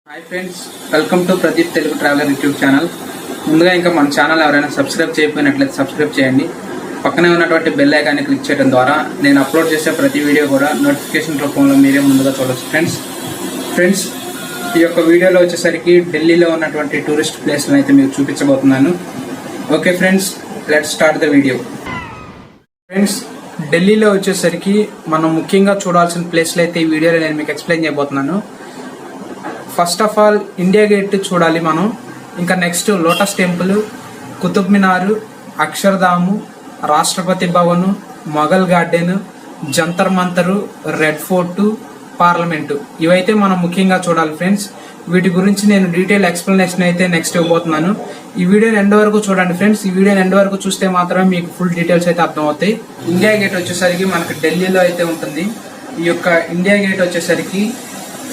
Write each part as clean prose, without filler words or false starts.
Hi friends, welcome to Pradeep Telugu traveller YouTube channel. ముందుగా ఇంకా మన ఛానల్ ఎవరైనా సబ్స్క్రైబ్ చేయకపోయినట్లయితే సబ్స్క్రైబ్ చేయండి. పక్కనే ఉన్నటువంటి బెల్ ఐకాన్ని క్లిక్ చేయడం ద్వారా నేను అప్లోడ్ చేసే ప్రతి వీడియో కూడా నోటిఫికేషన్ రూపంలో మీరే ముందుగా చూడవచ్చు. ఫ్రెండ్స్ ఈ యొక్క వీడియోలో వచ్చేసరికి ఢిల్లీలో ఉన్నటువంటి టూరిస్ట్ ప్లేస్లను అయితే మీకు చూపించబోతున్నాను. Okay friends, let's start the video. Friends, ఢిల్లీలో వచ్చేసరికి మనం ముఖ్యంగా చూడాల్సిన ప్లేస్లు అయితే ఈ వీడియోలో నేను మీకు ఎక్స్ప్లెయిన్ చేయబోతున్నాను. First of all India Gate చూడాలి మనం. ఇంకా next Lotus Temple, Qutub Minar, Akshardham, Rashtrapati Bhavan, Mughal Garden, Jantar Mantar, Red Fort, parliament, ఇవైతే మనం ముఖ్యంగా చూడాలి ఫ్రెండ్స్. వీటి గురించి నేను డీటెయిల్ ఎక్స్ప్లెనేషన్ అయితే నెక్స్ట్ ఇవ్వబోతున్నాను. ఈ వీడియోని ఎండ్ వరకు చూడండి ఫ్రెండ్స్. ఈ వీడియోని ఎండ్ వరకు చూస్తే మాత్రమే మీకు ఫుల్ డీటెయిల్స్ అయితే అర్థమవుతాయి. ఇండియా గేట్ వచ్చేసరికి మనకి ఢిల్లీలో అయితే ఉంటుంది. ఈ యొక్క ఇండియా గేట్ వచ్చేసరికి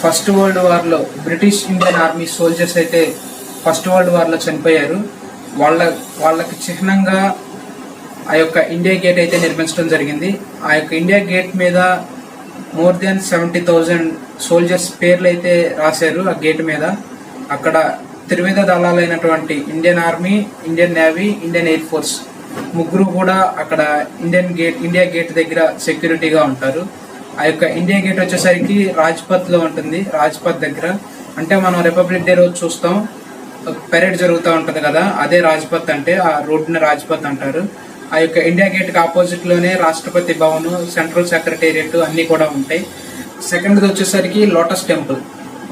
ఫస్ట్ వరల్డ్ వార్ లో బ్రిటిష్ ఇండియన్ ఆర్మీ సోల్జర్స్ అయితే ఫస్ట్ వరల్డ్ వార్ లో చనిపోయారు. వాళ్ళకి చిహ్నంగా ఆ యొక్క ఇండియా గేట్ అయితే నిర్మించడం జరిగింది. ఆ యొక్క ఇండియా గేట్ మీద మోర్ దెన్ 70,000 సోల్జర్స్ పేర్లు అయితే రాశారు ఆ గేట్ మీద. అక్కడ త్రివిధ దళాలైనటువంటి Indian Army, Indian Navy, Indian Air Force ముగ్గురు కూడా అక్కడ ఇండియా గేట్ దగ్గర సెక్యూరిటీగా ఉంటారు. ఆ యొక్క ఇండియా గేట్ వచ్చేసరికి రాజ్పథ్ లో ఉంటుంది. రాజ్పథ్ దగ్గర అంటే మనం రిపబ్లిక్ డే రోజు చూస్తాం, పెరేడ్ జరుగుతూ ఉంటది కదా, అదే రాజ్పథ్. అంటే ఆ రోడ్డుని రాజ్పథ్ అంటారు. ఆ యొక్క ఇండియా గేట్ కి ఆపోజిట్ లోనే రాష్ట్రపతి భవన్, సెంట్రల్ సెక్రటేరియట్ అన్ని కూడా ఉంటాయి. సెకండ్ వచ్చేసరికి లోటస్ టెంపుల్.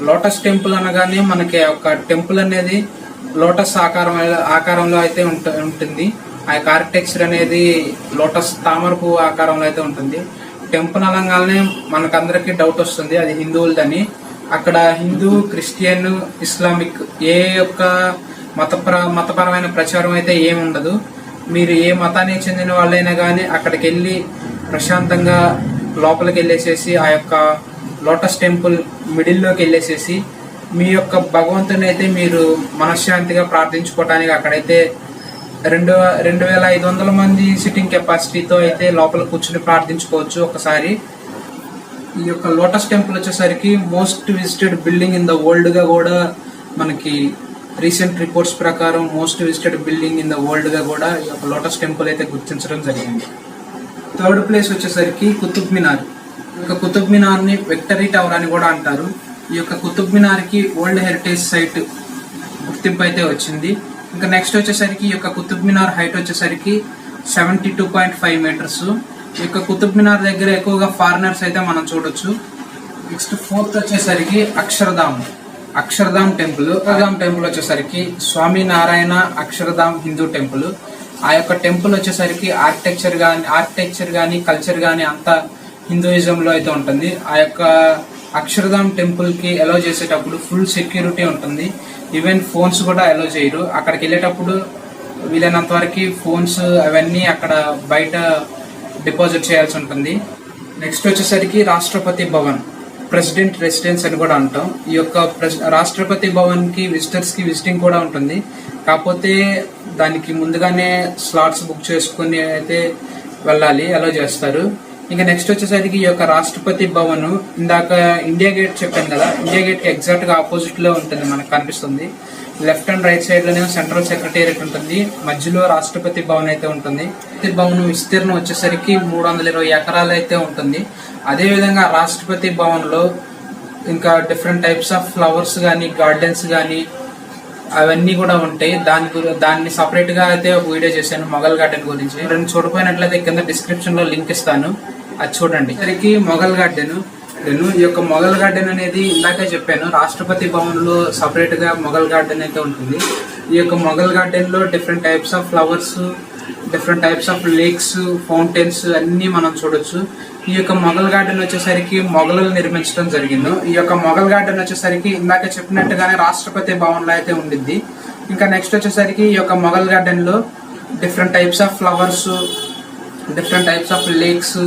లోటస్ టెంపుల్ అనగానే మనకి ఒక టెంపుల్ అనేది లోటస్ ఆకారంలో అయితే ఉంటుంది. ఆ యొక్క ఆర్కిటెక్చర్ అనేది లోటస్ తామర పువ్వు ఆకారంలో అయితే ఉంటుంది. టెంపుల్ అనగానే మనకందరికి డౌట్ వస్తుంది అది హిందువులదని. అక్కడ హిందూ, క్రిస్టియన్, ఇస్లామిక్ ఏ యొక్క మతపరమైన ప్రచారం అయితే ఏమి ఉండదు. మీరు ఏ మతానికి చెందిన వాళ్ళైనా కానీ అక్కడికి వెళ్ళి ప్రశాంతంగా లోపలికి వెళ్ళేసేసి ఆ యొక్క లోటస్ టెంపుల్ మిడిల్లోకి వెళ్ళేసేసి మీ యొక్క భగవంతుని అయితే మీరు మనశ్శాంతిగా ప్రార్థించుకోవటానికి అక్కడైతే 2,500 మంది సిట్టింగ్ కెపాసిటీతో అయితే లోపల కూర్చుని ప్రార్థించుకోవచ్చు ఒకసారి. ఈ యొక్క లోటస్ టెంపుల్ వచ్చేసరికి most visited building in the world గా కూడా మనకి రీసెంట్ రిపోర్ట్స్ ప్రకారం most visited building in the world గా కూడా ఈ యొక్క లోటస్ టెంపుల్ అయితే గుర్తించడం జరిగింది. థర్డ్ ప్లేస్ వచ్చేసరికి కుతుబ్ మినార్. ఈ యొక్క కుతుబ్ మినార్ ని విక్టరీ టవర్ అని కూడా అంటారు. ఈ యొక్క కుతుబ్ మినార్ కి వరల్డ్ హెరిటేజ్ సైట్ గుర్తింపు అయితే వచ్చింది. ఇంకా నెక్స్ట్ వచ్చేసరికి ఈ యొక్క కుతుబ్ మినార్ హైట్ వచ్చేసరికి 72.5 మీటర్స్. ఈ యొక్క కుతుబ్ మినార్ దగ్గర ఎక్కువగా ఫారినర్స్ అయితే మనం చూడొచ్చు. నెక్స్ట్ ఫోర్త్ వచ్చేసరికి అక్షర్ధామ్ టెంపుల్. టెంపుల్ వచ్చేసరికి స్వామి నారాయణ అక్షర్ధామ్ హిందూ టెంపుల్. ఆ యొక్క టెంపుల్ వచ్చేసరికి ఆర్కిటెక్చర్ గానీ కల్చర్ గానీ అంతా హిందూయిజం లో అయితే ఉంటుంది. ఆ యొక్క అక్షర్ధామ్ టెంపుల్ కి అలౌ చేసేటప్పుడు ఫుల్ సెక్యూరిటీ ఉంటుంది. ఈవెన్ ఫోన్స్ కూడా అలౌ చేయరు. అక్కడికి వెళ్ళేటప్పుడు వీలైనంత వరకు ఫోన్స్ అవన్నీ అక్కడ బయట డిపాజిట్ చేయాల్సి ఉంటుంది. నెక్స్ట్ వచ్చేసరికి రాష్ట్రపతి భవన్, ప్రెసిడెంట్ రెసిడెన్స్ అని కూడా అంటాం. ఈ యొక్క రాష్ట్రపతి భవన్ కి విజిటర్స్ కి విజిటింగ్ కూడా ఉంటుంది. కాకపోతే దానికి ముందుగానే స్లాట్స్ బుక్ చేసుకుని అయితే వెళ్ళాలి, అలౌ చేస్తారు. ఇంకా నెక్స్ట్ వచ్చేసరికి ఈ యొక్క రాష్ట్రపతి భవన్, ఇందాక ఇండియా గేట్ చెప్పాను కదా, ఇండియా గేట్ కి ఎగ్జాక్ట్ గా ఆపోజిట్ లో ఉంటుంది మనకు కనిపిస్తుంది. లెఫ్ట్ అండ్ రైట్ సైడ్ లోనే సెంట్రల్ సెక్రటేరియట్ ఉంటుంది, మధ్యలో రాష్ట్రపతి భవన్ అయితే ఉంటుంది. భవన్ విస్తీర్ణం వచ్చేసరికి 320 ఎకరాలు అయితే ఉంటుంది. అదే విధంగా రాష్ట్రపతి భవన్ లో ఇంకా డిఫరెంట్ టైప్స్ ఆఫ్ ఫ్లవర్స్ గానీ, గార్డెన్స్ గానీ అవన్నీ కూడా ఉంటాయి. దాన్ని సపరేట్ గా అయితే ఒక వీడియో చేశాను మొఘల్ గార్డెన్ గురించి. రెండు చూడపోయినట్లయితే కింద డిస్క్రిప్షన్ లో లింక్ ఇస్తాను, అది చూడండి. సరికి మొఘల్ గార్డెన్. ఈ యొక్క మొఘల్ గార్డెన్ అనేది ఇందాకే చెప్పాను, రాష్ట్రపతి భవన్ లో సపరేట్ గా మొఘల్ గార్డెన్ అయితే ఉంటుంది. ఈ యొక్క మొఘల్ గార్డెన్ లో different types of flowers, different types of lakes, fountains అన్ని మనం చూడొచ్చు. ఈ యొక్క మొఘల్ గార్డెన్ వచ్చేసరికి మొఘలులు నిర్మించడం జరిగింది. ఈ యొక్క మొఘల్ గార్డెన్ వచ్చేసరికి ఇందాక చెప్పినట్టుగానే రాష్ట్రపతి భవన్ లో అయితే ఉండిద్ది. ఇంకా నెక్స్ట్ వచ్చేసరికి ఈ యొక్క మొఘల్ గార్డెన్ లో different types of flowers, different types of lakes,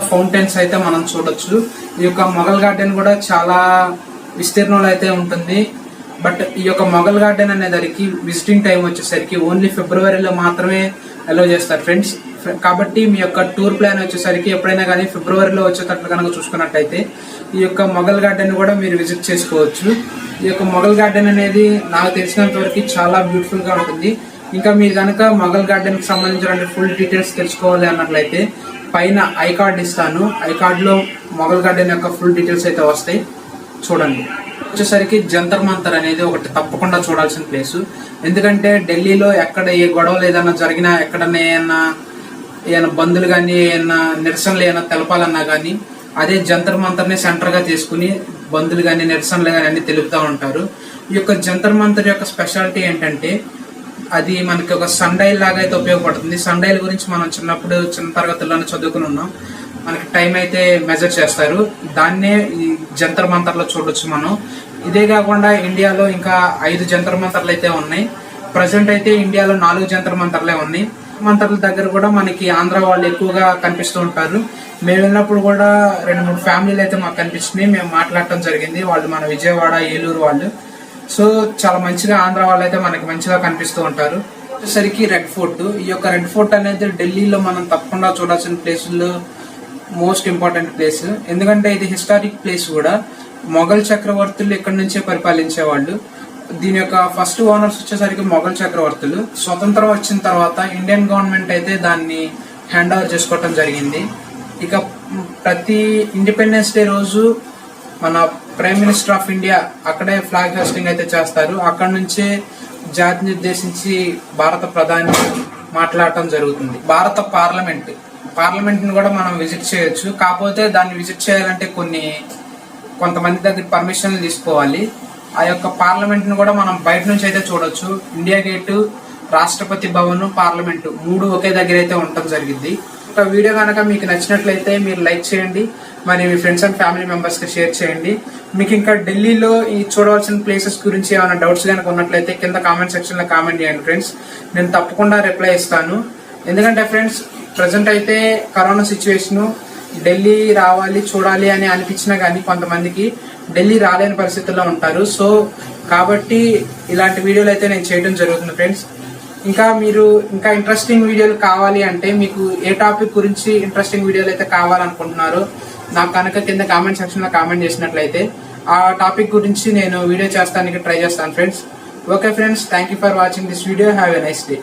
fountains అయితే మనం చూడొచ్చు. ఈ యొక్క మొఘల్ గార్డెన్ కూడా చాలా విస్తీర్ణంలో అయితే ఉంటుంది. బట్ ఈ యొక్క మొఘల్ గార్డెన్ అనేదానికి విజిటింగ్ టైం వచ్చేసరికి ఓన్లీ ఫిబ్రవరిలో మాత్రమే అలౌ చేస్తారు ఫ్రెండ్స్. కాబట్టి మీ యొక్క టూర్ ప్లాన్ వచ్చేసరికి ఎప్పుడైనా కానీ ఫిబ్రవరిలో వచ్చేటట్లు కనుక చూసుకున్నట్టయితే ఈ యొక్క మొఘల్ గార్డెన్ కూడా మీరు విజిట్ చేసుకోవచ్చు. ఈ యొక్క మొఘల్ గార్డెన్ అనేది నాకు తెలిసినంత వరకు చాలా బ్యూటిఫుల్ గా ఉంటుంది. ఇంకా మీరు కనుక మొఘల్ గార్డెన్ కి సంబంధించిన ఫుల్ డీటెయిల్స్ తెలుసుకోవాలి అన్నట్లయితే పైన ఐ కార్డ్ ఇస్తాను. ఐ కార్డ్ లో మొఘల్ గార్డెన్ యొక్క ఫుల్ డీటెయిల్స్ అయితే వస్తాయి, చూడండి. వచ్చేసరికి జంతర్ మంతర్ అనేది ఒకటి తప్పకుండా చూడాల్సిన ప్లేస్. ఎందుకంటే ఢిల్లీలో ఎక్కడ ఏ గొడవలు ఏదైనా జరిగినా, ఎక్కడన్నా ఏమైనా బంధులు కానీ ఏమైనా నిరసనలు ఏమైనా తెలపాలన్నా కానీ అదే జంతర్ మంతర్ ని సెంటర్ గా తీసుకుని బంధులు కానీ నిరసనలు కానీ అన్ని తెలుపుతూ ఉంటారు. ఈ యొక్క జంతర్ మంతర్ యొక్క స్పెషాలిటీ ఏంటంటే అది మనకి ఒక సన్డైల్ లాగా అయితే ఉపయోగపడుతుంది. సన్డైల్ గురించి మనం చిన్నప్పుడు చిన్న తరగతుల్లోనే చదువుకుని ఉన్నాం. మనకి టైం అయితే మెజర్ చేస్తారు, దాన్నే ఈ జంతర్ మంతర్ లో చూడొచ్చు మనం. ఇదే కాకుండా ఇండియాలో ఇంకా 5 జంతర్ మంతర్లు అయితే ఉన్నాయి. ప్రజెంట్ అయితే ఇండియాలో 4 జంతర్ మంతర్లే ఉన్నాయి. మంతర్ల దగ్గర కూడా మనకి ఆంధ్ర వాళ్ళు ఎక్కువగా కనిపిస్తూ ఉంటారు. మేము వెళ్ళినప్పుడు కూడా 2-3 ఫ్యామిలీలు అయితే మాకు కనిపించినాయి. మేము మాట్లాడటం జరిగింది, వాళ్ళు మన విజయవాడ, ఏలూరు వాళ్ళు. సో చాలా మంచిగా ఆంధ్ర వాళ్ళు అయితే మనకి మంచిగా కనిపిస్తూ ఉంటారు. వచ్చేసరికి రెడ్ ఫోర్ట్. ఈ యొక్క రెడ్ ఫోర్ట్ అనేది ఢిల్లీలో మనం తప్పకుండా చూడాల్సిన ప్లేసుల్లో మోస్ట్ ఇంపార్టెంట్ ప్లేస్. ఎందుకంటే ఇది హిస్టారిక్ ప్లేస్ కూడా. మొఘల్ చక్రవర్తులు ఇక్కడ నుంచే పరిపాలించేవాళ్ళు. దీని యొక్క ఫస్ట్ ఓనర్స్ వచ్చేసరికి మొఘల్ చక్రవర్తులు. స్వతంత్రం వచ్చిన తర్వాత ఇండియన్ గవర్నమెంట్ అయితే దాన్ని హ్యాండ్ ఓవర్ చేసుకోవటం జరిగింది. ఇక ప్రతి ఇండిపెండెన్స్ డే రోజు మన ప్రైమ్ మినిస్టర్ ఆఫ్ ఇండియా అక్కడే ఫ్లాగ్ హోస్టింగ్ అయితే చేస్తారు. అక్కడ నుంచే జాతిని ఉద్దేశించి భారత ప్రధాని మాట్లాడటం జరుగుతుంది. భారత పార్లమెంట్ ని కూడా మనం విజిట్ చేయొచ్చు. కాకపోతే దాన్ని విజిట్ చేయాలంటే కొంతమంది దగ్గర పర్మిషన్లు తీసుకోవాలి. ఆ యొక్క పార్లమెంట్ ను కూడా మనం బయట నుంచి అయితే చూడొచ్చు. India gate, Rashtrapati Bhavan, parliament 3 ఒకే దగ్గర అయితే ఉండటం జరిగింది. ఒక వీడియో కనుక మీకు నచ్చినట్లయితే మీరు లైక్ చేయండి, మరి మీ ఫ్రెండ్స్ అండ్ ఫ్యామిలీ మెంబర్స్ కి షేర్ చేయండి. మీకు ఇంకా ఢిల్లీలో ఈ చూడవలసిన ప్లేసెస్ గురించి ఏమైనా డౌట్స్ కనుక ఉన్నట్లయితే కింద కామెంట్ సెక్షన్ లో కామెంట్ చేయండి ఫ్రెండ్స్. నేను తప్పకుండా రిప్లై ఇస్తాను. ఎందుకంటే ఫ్రెండ్స్ ప్రజెంట్ అయితే కరోనా సిచ్యువేషన్, ఢిల్లీ రావాలి చూడాలి అని అనిపించినా కానీ కొంతమందికి ఢిల్లీ రాలేని పరిస్థితుల్లో ఉంటారు. సో కాబట్టి ఇలాంటి వీడియోలు అయితే నేను చేయడం జరుగుతుంది ఫ్రెండ్స్. మీరు ఇంకా ఇంట్రెస్టింగ్ వీడియోలు కావాలి అంటే మీకు ఏ టాపిక్ గురించి ఇంట్రెస్టింగ్ వీడియోలు అయితే కావాలనుకుంటున్నారో నాకు కనుక కింద కామెంట్ సెక్షన్ లో కామెంట్ చేసినట్లయితే ఆ టాపిక్ గురించి నేను వీడియో చేస్తానికి ట్రై చేస్తాను friends. Okay friends, thank you for watching this video. Have a nice day.